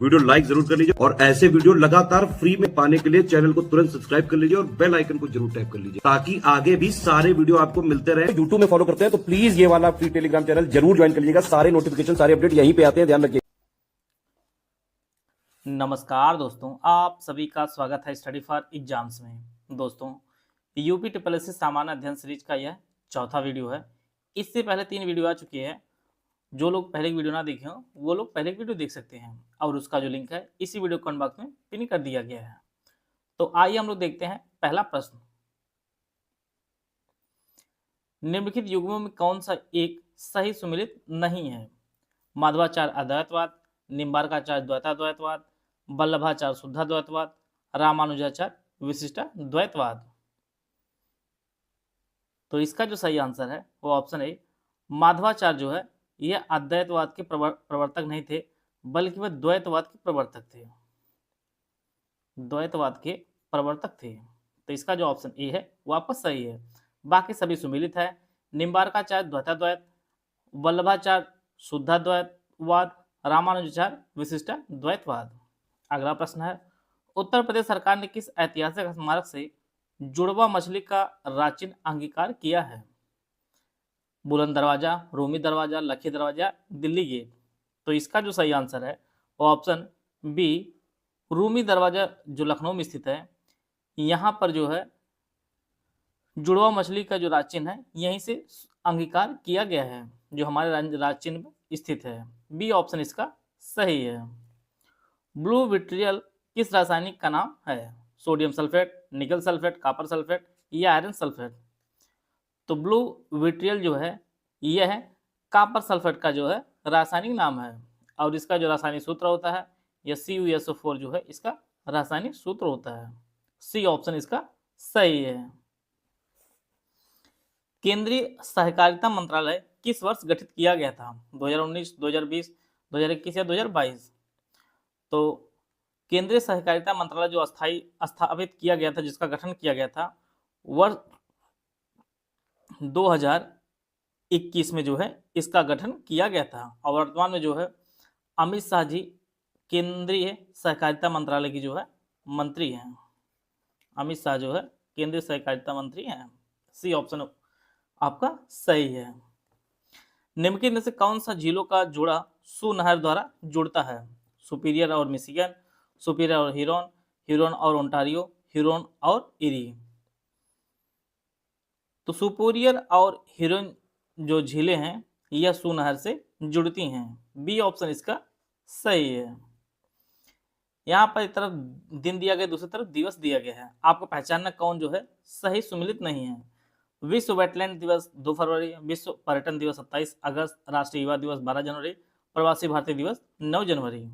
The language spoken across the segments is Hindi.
वीडियो लाइक जरूर कर लीजिए और ऐसे वीडियो लगातार फ्री में पाने के लिए चैनल को तुरंत सब्सक्राइब कर लीजिए और बेल आइकन को जरूर टैप कर लीजिए ताकि आगे भी सारे वीडियो आपको मिलते रहे। यूट्यूब में फॉलो करते हैं तो प्लीज ये वाला फ्री टेलीग्राम चैनल जरूर ज्वाइन कर लीजिएगा। सारे नोटिफिकेशन सारे अपडेट यहीं पे आते हैं, ध्यान रखिए। नमस्कार दोस्तों, आप सभी का स्वागत है स्टडी फॉर एग्जाम्स में। दोस्तों, यूपी ट्रिपल सामान्य अध्ययन सीरीज का यह चौथा वीडियो है। इससे पहले 3 वीडियो आ चुके हैं। जो लोग पहले की वीडियो ना देखे हो वो लोग पहले की वीडियो देख सकते हैं और उसका जो लिंक है इसी वीडियो कमेंट बॉक्स में पिन कर दिया गया है। तो आइए हम लोग देखते हैं पहला प्रश्न। निम्नलिखित युग्मों में कौन सा एक सही सुमेलित नहीं है? माधवाचार्य अद्वैतवाद, निम्बार्काचार्य द्वैताद्वैतवाद, वल्लभाचार्य शुद्धाद्वैतवाद, रामानुजाचार्य विशिष्टाद्वैतवाद। तो इसका जो सही आंसर है वो ऑप्शन है माधवाचार्य जो है यह अद्वैतवाद के प्रवर्तक नहीं थे, बल्कि वह द्वैतवाद के प्रवर्तक थे। द्वैतवाद के प्रवर्तक थे। तो इसका जो ऑप्शन ए है वो आपका सही है। बाकी सभी सुमिलित है। निम्बार्काचार्य द्वैताद्वैत, वल्लभाचार्य शुद्धाद्वैतवाद, रामानुजाचार्य विशिष्टाद्वैतवाद। अगला प्रश्न है, उत्तर प्रदेश सरकार ने किस ऐतिहासिक स्मारक से जुड़वा मछली का प्राचीन अंगीकार किया है? बुलंद दरवाजा, रूमी दरवाजा, लखी दरवाजा, दिल्ली गेट। तो इसका जो सही आंसर है वो ऑप्शन बी रूमी दरवाजा जो लखनऊ में स्थित है। यहाँ पर जो है जुड़वा मछली का जो प्राचीन है यहीं से अंगीकार किया गया है, जो हमारे प्राचीन में स्थित है। बी ऑप्शन इसका सही है। ब्लू विट्रियल किस रासायनिक का नाम है? सोडियम सल्फेट, निकल सल्फेट, कॉपर सल्फेट या आयरन सल्फेट। तो ब्लू विट्रियल जो है यह है कॉपर सल्फेट का जो है रासायनिक नाम है और इसका जो रासायनिक सूत्र होता है यह CuSO4 जो है इसका रासायनिक सूत्र होता है। सी ऑप्शन इसका सही है। केंद्रीय सहकारिता मंत्रालय किस वर्ष गठित किया गया था? 2019, 2020, 2021 या 2022। तो केंद्रीय सहकारिता मंत्रालय जो स्थापित किया गया था, जिसका गठन किया गया था, वर्ष 2021 में जो है इसका गठन किया गया था और वर्तमान में जो है अमित शाह जी केंद्रीय सहकारिता मंत्रालय की जो है मंत्री हैं। अमित शाह जो है केंद्रीय सहकारिता मंत्री हैं। सी ऑप्शन आपका सही है। निम्नलिखित में से कौन सा झीलों का जोड़ा सू नहर द्वारा जुड़ता है? सुपीरियर और मिशिगन, सुपीरियर और हिरोन, हिरोन और ओंटारियो, हिरोन और इरी। तो सुपीरियर और हिरोन जो झीलें हैं यह सू नहर से जुड़ती हैं। बी ऑप्शन इसका सही है। यहाँ पर एक तरफ दिन दिया गया, दूसरी तरफ दिवस दिया गया है। आपको पहचानना कौन जो है सही सुमिलित नहीं है। विश्व वेटलैंड दिवस 2 फरवरी, विश्व पर्यटन दिवस 27 अगस्त, राष्ट्रीय युवा दिवस 12 जनवरी, प्रवासी भारतीय दिवस 9 जनवरी।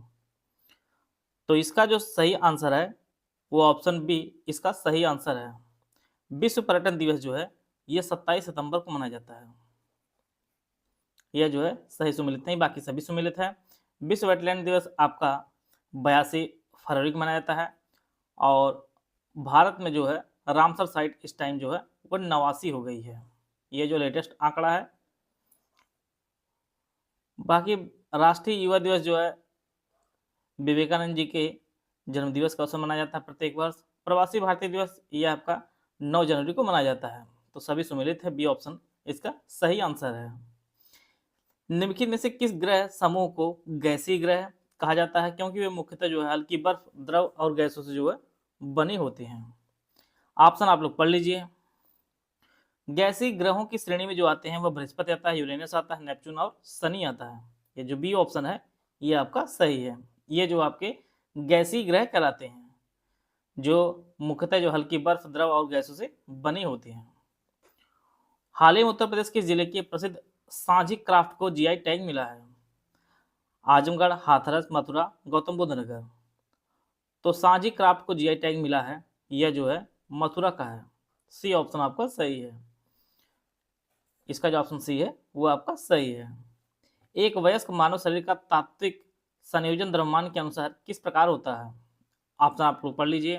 तो इसका जो सही आंसर है वो ऑप्शन बी इसका सही आंसर है। विश्व पर्यटन दिवस जो है यह 27 सितंबर को मनाया जाता है। यह जो है सही सुमिलित नहीं, बाकी सभी सुमिलित है। विश्व वेटलैंड दिवस आपका 82 फरवरी को मनाया जाता है और भारत में जो है रामसर साइट इस टाइम जो है वो 89 हो गई है। ये जो लेटेस्ट आंकड़ा है। बाकी राष्ट्रीय युवा दिवस जो है विवेकानंद जी के जन्म दिवस का अवसर मनाया जाता है प्रत्येक वर्ष। प्रवासी भारतीय दिवस ये आपका 9 जनवरी को मनाया जाता है। तो सभी सुमिलित है। बी ऑप्शन इसका सही आंसर है। निम्नलिखित में से किस ग्रह समूह को गैसीय ग्रह कहा जाता है? क्योंकि वे मुख्यतः जो है हल्की बर्फ, द्रव और गैसों से जो है बनी होती हैं। ऑप्शन आप लोग पढ़ लीजिए। गैसीय ग्रहों की श्रेणी में जो आते हैं वह बृहस्पति आता है, यूरेनस आता है, नेपच्यून और शनि आता है। ये जो बी ऑप्शन है ये आपका सही है। ये जो आपके गैसीय ग्रह कहलाते हैं, जो मुख्यतः जो हल्की बर्फ, द्रव और गैसों से बनी होती हैं। हाल ही में उत्तर प्रदेश के जिले के प्रसिद्ध सांझी क्राफ्ट को जीआई टैग मिला है। आजमगढ़, हाथरस, मथुरा, गौतम बुद्ध नगर। तो सांझी क्राफ्ट को जीआई टैग मिला है, यह जो है मथुरा का है। सी ऑप्शन आपका सही है। इसका जो ऑप्शन सी है वो आपका सही है। एक वयस्क मानव शरीर का तात्विक संयोजन द्रव्यमान के अनुसार किस प्रकार होता है? ऑप्शन आप लोग पढ़ लीजिए।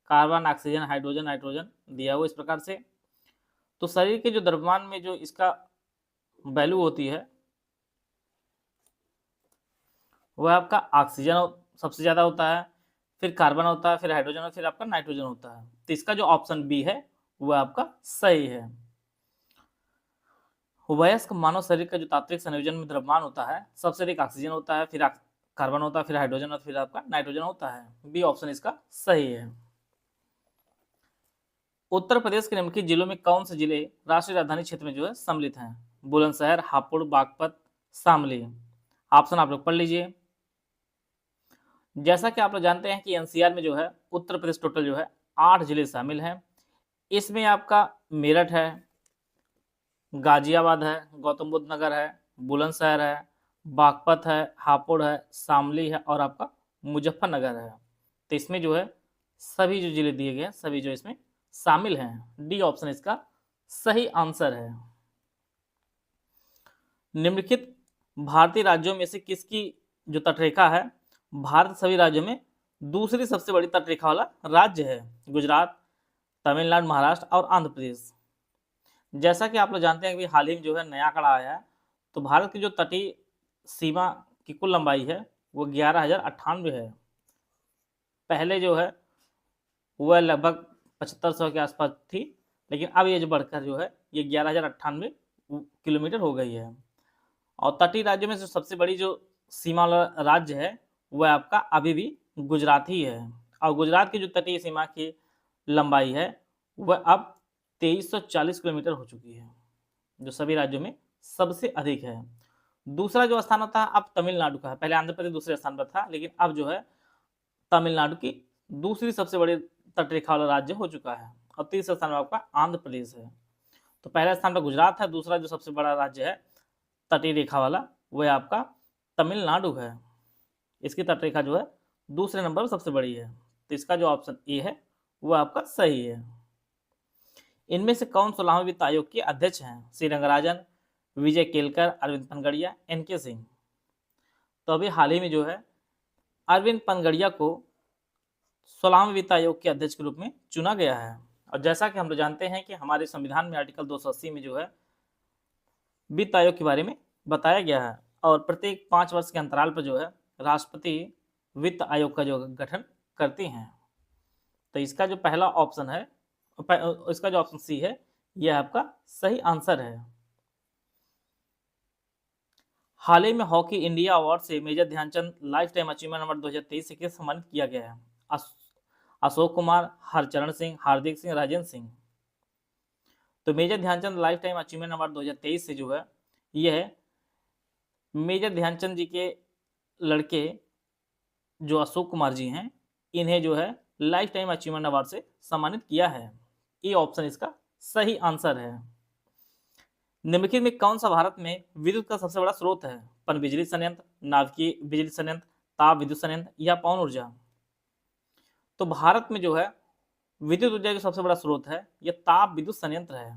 कार्बन, ऑक्सीजन, हाइड्रोजन, नाइट्रोजन दिया हुआ इस प्रकार से। तो शरीर के जो द्रव्यमान में जो इसका वैल्यू होती है वह आपका ऑक्सीजन सबसे ज़्यादा होता है, फिर कार्बन होता है, फिर हाइड्रोजन और फिर आपका नाइट्रोजन होता है। तो इसका जो ऑप्शन बी है वह आपका सही है। वयस्क मानव शरीर का जो तात्विक संयोजन में द्रव्यमान होता है, सबसे अधिक ऑक्सीजन होता है, फिर कार्बन होता है, फिर हाइड्रोजन और फिर आपका नाइट्रोजन होता है। बी ऑप्शन इसका सही है। उत्तर प्रदेश के निम्नलिखित जिलों में कौन से जिले राष्ट्रीय राजधानी क्षेत्र में जो है सम्मिलित हैं? बुलंदशहर, हापुड़, बागपत, शामली। ऑप्शन आप लोग पढ़ लीजिए। जैसा कि आप लोग जानते हैं कि एनसीआर में जो है उत्तर प्रदेश टोटल जो है 8 जिले शामिल हैं। इसमें आपका मेरठ है, गाजियाबाद है, गौतम बुद्ध नगर है, बुलंदशहर है, बागपत है, हापुड़ है, शामली है और आपका मुजफ्फरनगर है। तो इसमें जो है सभी जो जिले दिए गए हैं सभी जो इसमें शामिल हैं। डी ऑप्शन इसका सही आंसर है। निम्नलिखित भारतीय राज्यों में से किसकी जो तटरेखा है भारत सभी राज्यों में दूसरी सबसे बड़ी तटरेखा वाला राज्य है? गुजरात, तमिलनाडु, महाराष्ट्र और आंध्र प्रदेश। जैसा कि आप लोग जानते हैं कि हाल ही में जो है नया आंकड़ा आया है, तो भारत की जो तटीय सीमा की कुल लंबाई है वो 11,098 है। पहले जो है वह लगभग 7500 के आसपास थी, लेकिन अब ये जो बढ़कर जो है ये 11,098 किलोमीटर हो गई है। और तटीय राज्यों में जो सबसे बड़ी जो सीमा वाला राज्य है वह आपका अभी भी गुजरात ही है। और गुजरात की जो तटीय सीमा की लंबाई है वह अब 2340 किलोमीटर हो चुकी है, जो सभी राज्यों में सबसे अधिक है। दूसरा जो स्थान होता है अब तमिलनाडु का है। पहले आंध्र प्रदेश दूसरे स्थान पर था, लेकिन अब जो है तमिलनाडु की दूसरी सबसे बड़ी तटरेखा वाला राज्य हो चुका है। और तीसरे स्थान पर आपका आंध्र प्रदेश है। तो पहला स्थान पर गुजरात है, दूसरा जो सबसे बड़ा राज्य है तटीय रेखा वाला वह आपका तमिलनाडु है। इसकी तटरेखा जो है दूसरे नंबर पर सबसे बड़ी है। तो इसका जो ऑप्शन ए है वह आपका सही है। इनमें से कौन 16वें वित्त आयोग के अध्यक्ष हैं? सी रंगराजन, विजय केलकर, अरविंद पनगड़िया, एनके सिंह। तो अभी हाल ही में जो है अरविंद पनगड़िया को 16वें वित्त आयोग के अध्यक्ष के रूप में चुना गया है। और जैसा कि हम लोग जानते हैं कि हमारे संविधान में आर्टिकल 280 में जो है वित्त आयोग के बारे में बताया गया है और प्रत्येक 5 वर्ष के अंतराल पर जो है राष्ट्रपति वित्त आयोग का जो गठन करते हैं। तो इसका जो पहला ऑप्शन है, इसका जो ऑप्शन सी है यह आपका सही आंसर है। हाल ही में हॉकी इंडिया अवार्ड से major Dhyanchand life time achievement award 2023 से किसे सम्मानित किया गया है? अशोक कुमार, हरचरण सिंह, हार्दिक सिंह, राजेंद्र सिंह। तो major Dhyanchand life time achievement award 2023 से जो है यह मेजर ध्यानचंद जी के लड़के जो अशोक कुमार जी हैं इन्हें जो है लाइफ टाइम अचीवमेंट अवार्ड से सम्मानित किया है। ये ऑप्शन इसका सही आंसर है। निम्नलिखित में कौन सा भारत में विद्युत का सबसे बड़ा स्रोत है? पनबिजली संयंत्र, नाभिकीय बिजली संयंत्र, ताप विद्युत संयंत्र या पवन ऊर्जा। तो भारत में जो है विद्युत ऊर्जा जो सबसे बड़ा स्रोत है यह ताप विद्युत संयंत्र है।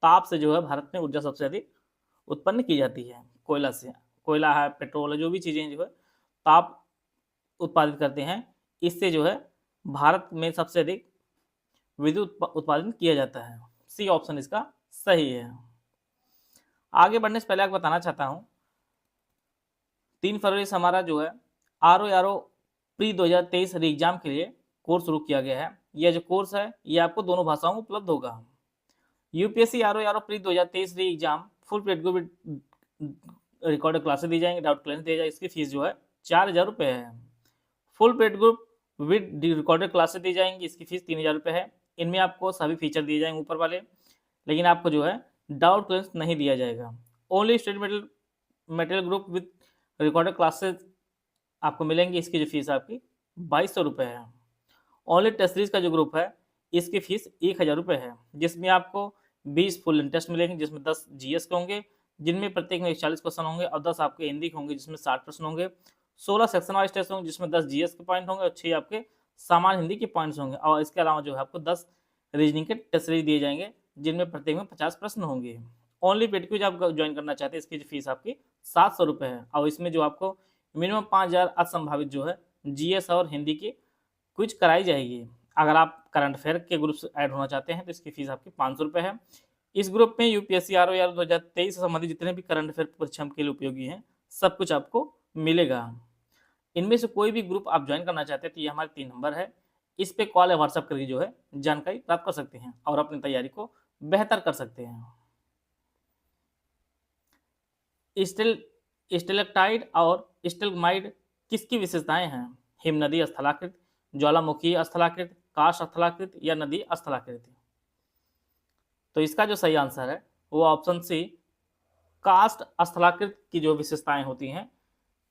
ताप से जो है भारत में ऊर्जा सबसे अधिक उत्पन्न की जाती है। कोयला से, कोयला है, पेट्रोल है, जो भी चीजें जो है ताप उत्पादित करते हैं, इससे जो है भारत में सबसे अधिक विद्युत उत्पादन किया जाता है। सी ऑप्शन इसका सही है। आगे बढ़ने से पहले आपको बताना चाहता हूं 3 फरवरी से हमारा जो है आरओ प्री 2023 री एग्जाम के लिए कोर्स शुरू किया गया है। यह जो कोर्स है यह आपको दोनों भाषाओं में उपलब्ध होगा। यूपीएससी आरओ प्री 2023 री एग्जाम फुल प्लेट को रिकॉर्डेड क्लासेस दी जाएंगे, डाउट क्लियर दिया जाएगा। इसकी फीस जो है 4,000 रुपये है। Full paid group with recorded classes दी जाएंगी, इसकी फीस 3,000 रुपये है। इनमें आपको सभी फीचर दिए जाएंगे ऊपर वाले, लेकिन आपको जो है डाउट क्लियर नहीं दिया जाएगा। Only study material group with recorded classes आपको मिलेंगी, इसकी जो फीस आपकी 2,200 रुपये है। ओनली टेस्ट सीरीज का जो ग्रुप है इसकी फीस 1,000 रुपये है, जिसमें आपको 20 फुल इंटरेस्ट मिलेंगे, जिसमें 10 जीएस के होंगे जिनमें प्रत्येक में 40 क्वेश्चन होंगे और 10 आपके हिंदी के होंगे जिसमें 60 प्रश्न होंगे। 16 सेक्शन वाइज टेस्ट होंगे जिसमें 10 जीएस के पॉइंट होंगे और 6 आपके सामान्य हिंदी के पॉइंट्स होंगे। और इसके अलावा जो है आपको 10 रीजनिंग के टेस्ट सीरीज दिए जाएंगे जिनमें प्रत्येक में 50 प्रश्न होंगे। ओनली पेड क्विज आप ज्वाइन करना चाहते हैं, इसकी जो फीस आपकी 700 रुपये है। और इसमें जो आपको मिनिमम 5,000 असंभावित जो है जीएस और हिंदी की क्विज कराई जाएगी। अगर आप करंट अफेयर के ग्रुप से ऐड होना चाहते हैं तो इसकी फीस आपकी 500 रुपये है। इस ग्रुप में यूपीएससी आरओ 2023 से संबंधित जितने भी करंट अफेयर परीक्षा के लिए उपयोगी हैं सब कुछ आपको मिलेगा। इनमें से कोई भी ग्रुप आप ज्वाइन करना चाहते हैं तो ये हमारे 3 नंबर है, इस पे कॉल या व्हाट्सएप करके जो है जानकारी प्राप्त कर सकते हैं और अपनी तैयारी को बेहतर कर सकते हैं। स्टेलेक्टाइट और स्टेलमाइट किसकी विशेषताएं हैं? हिमनदी स्थलाकृत, ज्वालामुखी स्थलाकृत, काश स्थलाकृत या नदी स्थलाकृत। तो इसका जो सही आंसर है वो ऑप्शन सी कास्ट स्थलाकृत की जो विशेषताएं होती हैं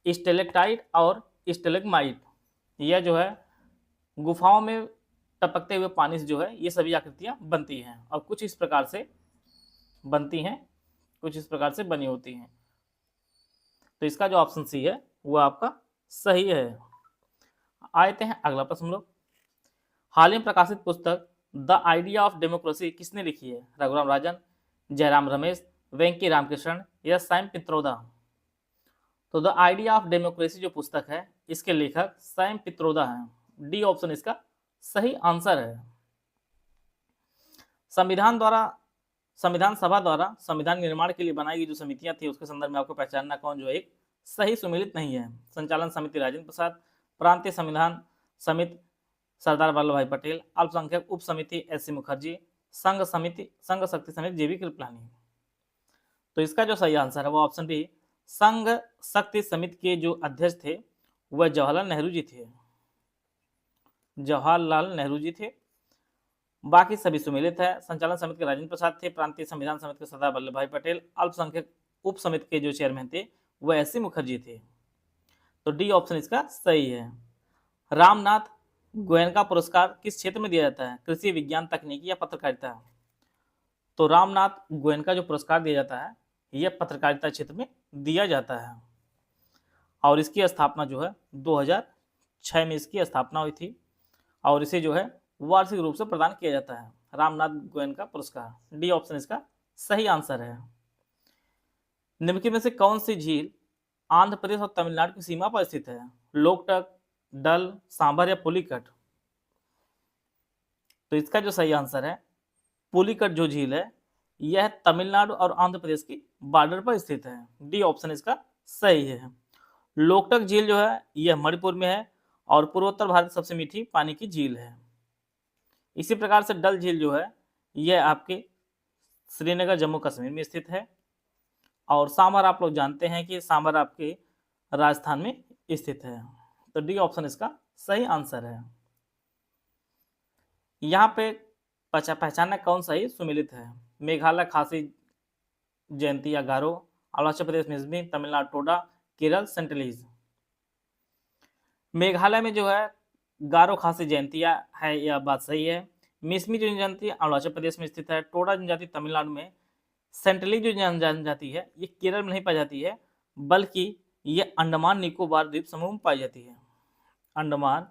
स्टेलेक्टाइट और स्टेलेग्माइट, यह जो है गुफाओं में टपकते हुए पानी से जो है ये सभी आकृतियां बनती हैं और कुछ इस प्रकार से बनती हैं, कुछ इस प्रकार से बनी होती हैं। तो इसका जो ऑप्शन सी है वो आपका सही है। आते हैं अगला प्रश्न हम लोग। हाल ही में प्रकाशित पुस्तक द आइडिया ऑफ डेमोक्रेसी किसने लिखी है? रघुराम राजन, जयराम रमेश, वेंकी रामकृष्णन या सैम पित्रोदा। तो द आइडिया ऑफ डेमोक्रेसी जो पुस्तक है इसके लेखक सैम पित्रोदा हैं। डी ऑप्शन इसका सही आंसर है। संविधान सभा द्वारा संविधान निर्माण के लिए बनाई गई जो समितियां थी उसके संदर्भ में आपको पहचानना कौन जो एक सही सुमेलित नहीं है। संचालन समिति राजेंद्र प्रसाद, प्रांतीय संविधान समिति सरदार वल्लभ भाई पटेल, अल्पसंख्यक उप समिति एस सी मुखर्जी, संघ शक्ति समिति जेबी कृपलानी। तो इसका जो सही आंसर है वो ऑप्शन बी संघ शक्ति समिति के जो अध्यक्ष थे वह जवाहरलाल नेहरू जी थे। जवाहरलाल नेहरू जी थे। बाकी सभी सुमेलित है। संचालन समिति के राजेंद्र प्रसाद थे, प्रांतीय संविधान समिति के सरदार वल्लभ भाई पटेल, अल्पसंख्यक उप समिति के जो चेयरमैन थे वह एस सी मुखर्जी थे। तो डी ऑप्शन इसका सही है। रामनाथ गोयनका पुरस्कार किस क्षेत्र में दिया जाता है? कृषि, विज्ञान, तकनीकी या पत्रकारिता। तो रामनाथ गोयनका जो पुरस्कार दिया जाता है यह पत्रकारिता क्षेत्र में दिया जाता है और इसकी स्थापना जो है 2006 में इसकी स्थापना हुई थी और इसे जो है वार्षिक रूप से प्रदान किया जाता है रामनाथ गोयनका पुरस्कार। डी ऑप्शन इसका सही आंसर है। निम्नलिखित में से कौन सी झील आंध्र प्रदेश और तमिलनाडु की सीमा पर स्थित है? लोकटक, डल, सांभर या पुलिकट। तो इसका जो सही आंसर है पुलिकट जो झील है यह तमिलनाडु और आंध्र प्रदेश की बॉर्डर पर स्थित है। डी ऑप्शन इसका सही है। लोकटक झील जो है यह मणिपुर में है और पूर्वोत्तर भारत की सबसे मीठी पानी की झील है। इसी प्रकार से डल झील जो है यह आपके श्रीनगर जम्मू कश्मीर में स्थित है और सांभर आप लोग जानते हैं कि सांभर आपके राजस्थान में स्थित है। तो डी ऑप्शन इसका सही आंसर है। यहाँ पे पहचानना कौन सा ही सुमेलित है? मेघालय खासी जयंती या गारो, अरुणाचल प्रदेश मिसमी, तमिलनाडु टोडा, केरल सेंटलीज। मेघालय में जो है गारो खासी जयंतिया है, यह बात सही है। मिसमी जो जनजाति अरुणाचल प्रदेश में स्थित है, टोडा जनजाति तमिलनाडु में, सेंटलीज जो जनजाति है ये केरल में नहीं पाई जाती है बल्कि ये अंडमान निकोबार द्वीप समूह में पाई जाती है। अंडमान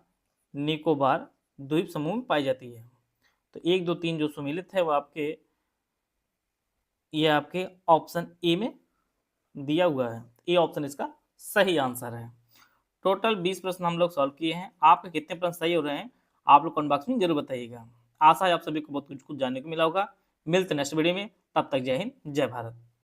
निकोबार द्वीप समूह में पाई जाती है। तो 1, 2, 3 जो सुमेलित है वो आपके ऑप्शन ए में दिया हुआ है। ए ऑप्शन इसका सही आंसर है। टोटल 20 प्रश्न हम लोग सॉल्व किए हैं। आपके कितने प्रश्न सही हो रहे हैं आप लोग कमेंट बॉक्स में जरूर बताइएगा। आशा है आप सभी को बहुत कुछ जानने को मिला होगा। मिलते हैं नेक्स्ट वीडियो में, तब तक जय हिंद, जय भारत।